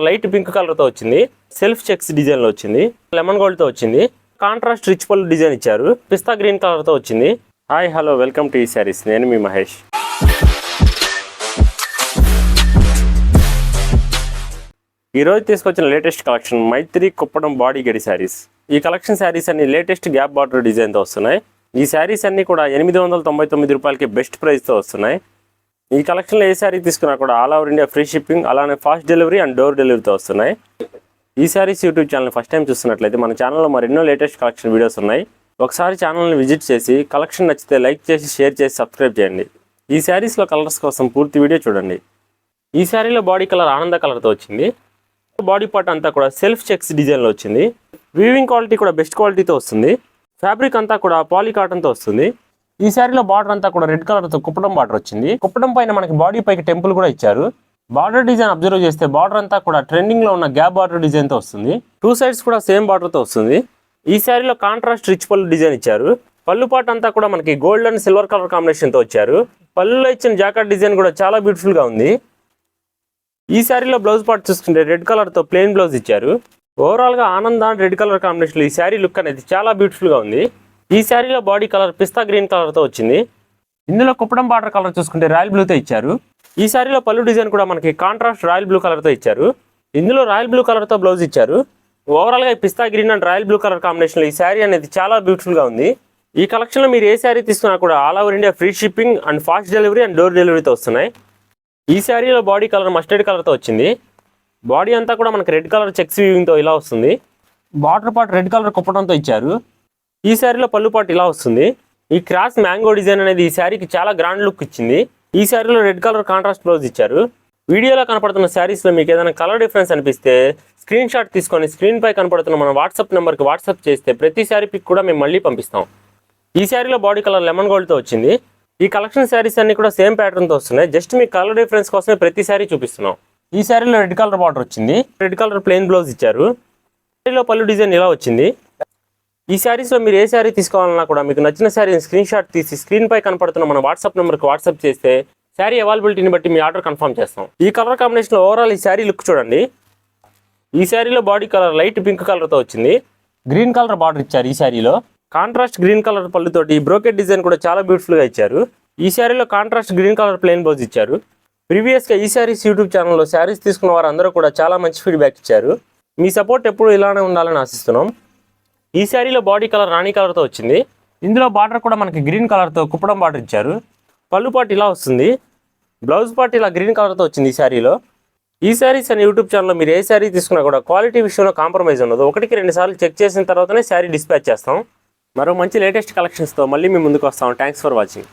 Light pink colour తో వచ్చింది. Self checks design లో వచ్చింది. లెమన్ గోల్డ్ తో వచ్చింది. కాంట్రాస్ట్ రిచ్ పళ్ళు డిజైన్ ఇచ్చారు. పిస్తా గ్రీన్ కలర్ తో వచ్చింది. హాయ్ హలో వెల్కమ్ టు ఈ శారీస్. నేను మీ మహేష్. ఈ రోజు తీసుకొచ్చిన లేటెస్ట్ కలెక్షన్ మైత్రి కుప్పడం బాడీ గడి శారీస్. ఈ కలెక్షన్ శారీస్ అన్ని లేటెస్ట్ గ్యాప్ బార్డర్ డిజైన్ తో వస్తున్నాయి. ఈ శారీస్ అన్ని కూడా 899 రూపాయలకి బెస్ట్ ప్రైస్ తో వస్తున్నాయి. ఈ కలెక్షన్లో ఏ శారీ తీసుకున్నా కూడా all over India free shipping, అలానే ఫాస్ట్ డెలివరీ అండ్ డోర్ డెలివరీతో వస్తున్నాయి. ఈ saris YouTube channel first time చూస్తున్నట్లయితే మన ఛానల్లో మరెన్నో లేటెస్ట్ కలెక్షన్ వీడియోస్ ఉన్నాయి. ఒకసారి ఛానల్ని విజిట్ చేసి కలెక్షన్ నచ్చితే లైక్ చేసి షేర్ చేసి సబ్స్క్రైబ్ చేయండి. ఈ శారీస్లో కలర్స్ కోసం పూర్తి వీడియో చూడండి. ఈ శారీలో బాడీ కలర్ ఆనంద కలర్తో వచ్చింది. బాడీ పార్ట్ అంతా కూడా సెల్ఫ్ చెక్స్ డిజైన్లో వచ్చింది. వీవింగ్ క్వాలిటీ కూడా బెస్ట్ క్వాలిటీతో వస్తుంది. ఫ్యాబ్రిక్ అంతా కూడా పాలీ కాటన్తో వస్తుంది. ఈ శారీలో బార్డర్ అంతా కూడా రెడ్ కలర్తో కుప్పడం బార్డర్ వచ్చింది. కుప్పడం పైన మనకి బాడీ పైకి టెంపుల్ కూడా ఇచ్చారు. బార్డర్ డిజైన్ అబ్జర్వ్ చేస్తే బార్డర్ అంతా కూడా ట్రెండింగ్ లో ఉన్న గ్యాప్ బార్డర్ డిజైన్ తో వస్తుంది. టూ సైడ్స్ కూడా సేమ్ బార్డర్ తో వస్తుంది. ఈ శారీలో కాంట్రాస్ట్ రిచ్ పళ్ళు డిజైన్ ఇచ్చారు. పళ్ళు పార్ట్ అంతా కూడా మనకి gold and silver colour combination తో వచ్చారు. పళ్ళులో ఇచ్చిన జాకెట్ డిజైన్ కూడా చాలా బ్యూటిఫుల్ గా ఉంది. ఈ శారీలో బ్లౌజ్ పార్ట్ చూసుకుంటే రెడ్ కలర్ తో ప్లెయిన్ బ్లౌజ్ ఇచ్చారు. ఓవరాల్ గా Anand and red colour combination ఈ శారీ లుక్ అనేది చాలా బ్యూటిఫుల్ గా ఉంది. ఈ శారీలో బాడీ కలర్ పిస్తా గ్రీన్ కలర్ తో వచ్చింది. ఇందులో కుప్పడం బార్డర్ కలర్ చూసుకుంటే రాయల్ బ్లూతో ఇచ్చారు. ఈ శారీలో పళ్ళు డిజైన్ కూడా మనకి కాంట్రాస్ట్ రాయల్ బ్లూ కలర్ తో ఇచ్చారు. ఇందులో రాయల్ బ్లూ కలర్ తో బ్లౌజ్ ఇచ్చారు. ఓవరాల్ గా పిస్తా green and royal blue colour combination లో ఈ శారీ అనేది చాలా బ్యూటిఫుల్ గా ఉంది. ఈ కలెక్షన్ లో మీరు ఏ శారీ తీసుకున్నా కూడా all over India free shipping and fast delivery and door డెలివరీతో వస్తున్నాయి. ఈ శారీలో బాడీ కలర్ మస్టర్డ్ కలర్ తో వచ్చింది. బాడీ అంతా కూడా మనకి రెడ్ కలర్ చెక్స్ వీవింగ్ తో ఇలా వస్తుంది. బార్డర్ పార్ట్ రెడ్ కలర్ కుప్పడంతో ఇచ్చారు. ఈ శారీలో పళ్ళు పాటు ఇలా వస్తుంది. ఈ క్రాస్ మ్యాంగో డిజైన్ అనేది ఈ శారీకి చాలా గ్రాండ్ లుక్ ఇచ్చింది. ఈ శారీలో రెడ్ కలర్ కాంట్రాస్ట్ బ్లౌజ్ ఇచ్చారు. వీడియోలో కనపడుతున్న శారీస్లో మీకు ఏదైనా కలర్ డిఫరెన్స్ అనిపిస్తే స్క్రీన్ షాట్ తీసుకొని స్క్రీన్ పై కనపడుతున్న మన వాట్సాప్ నెంబర్కి వాట్సాప్ చేస్తే ప్రతి శారీ పిక్ కూడా మేము మళ్ళీ పంపిస్తాం. ఈ శారీలో బాడీ కలర్ లెమన్ గోల్డ్తో వచ్చింది. ఈ కలెక్షన్ శారీస్ అన్ని కూడా సేమ్ ప్యాటర్న్తో వస్తున్నాయి. జస్ట్ మీ కలర్ డిఫరెన్స్ కోసమే ప్రతి శారీ చూపిస్తున్నాం. ఈ శారీలో రెడ్ కలర్ బార్డర్ వచ్చింది. రెడ్ కలర్ ప్లెయిన్ బ్లౌజ్ ఇచ్చారు. శారీలో పళ్ళు డిజైన్ ఇలా వచ్చింది. ఈ శారీస్లో మీరు ఏ శారీ తీసుకోవాలన్నా కూడా మీకు నచ్చిన శారీని స్క్రీన్ షాట్ తీసి స్క్రీన్ పై కనపడుతున్న మన వాట్సాప్ నెంబర్కి వాట్సాప్ చేస్తే శారీ అవైలబిలిటీని బట్టి మీ ఆర్డర్ కన్ఫర్మ్ చేస్తాం. ఈ కలర్ కాంబినేషన్లో ఓవరాల్ ఈ శారీ లుక్ చూడండి. ఈ శారీలో బాడీ కలర్ లైట్ పింక్ కలర్తో వచ్చింది. గ్రీన్ కలర్ బార్డర్ ఇచ్చారు. ఈ శారీలో కాంట్రాస్ట్ గ్రీన్ కలర్ పళ్ళుతోటి బ్రోకెట్ డిజైన్ కూడా చాలా బ్యూటిఫుల్గా ఇచ్చారు. ఈ శారీలో contrast green colour plain blouse ఇచ్చారు. ప్రీవియస్గా ఈ శారీస్ యూట్యూబ్ ఛానల్లో శారీస్ తీసుకున్న వారు అందరూ కూడా చాలా మంచి ఫీడ్బ్యాక్ ఇచ్చారు. మీ సపోర్ట్ ఎప్పుడు ఇలానే ఉండాలని ఆశిస్తున్నాం. ఈ శారీలో బాడీ కలర్ రాణి కలర్తో వచ్చింది. ఇందులో బార్డర్ కూడా మనకి గ్రీన్ కలర్తో కుప్పడం బార్డర్ ఇచ్చారు. పళ్ళు పాటు ఇలా వస్తుంది. బ్లౌజ్ పార్ట్ ఇలా గ్రీన్ కలర్తో వచ్చింది. ఈ శారీలో ఈ శారీస్ అని యూట్యూబ్ ఛానల్లో మీరు ఏ శారీ తీసుకున్నా కూడా క్వాలిటీ విషయంలో కాంప్రమైజ్ ఉండదు. 1-2 సార్లు చెక్ చేసిన తర్వాతనే శారీ డిస్పాచ్ చేస్తాం. మరో మంచి లేటెస్ట్ కలెక్షన్స్తో మళ్ళీ మీ ముందుకు వస్తాం. Thanks for watching.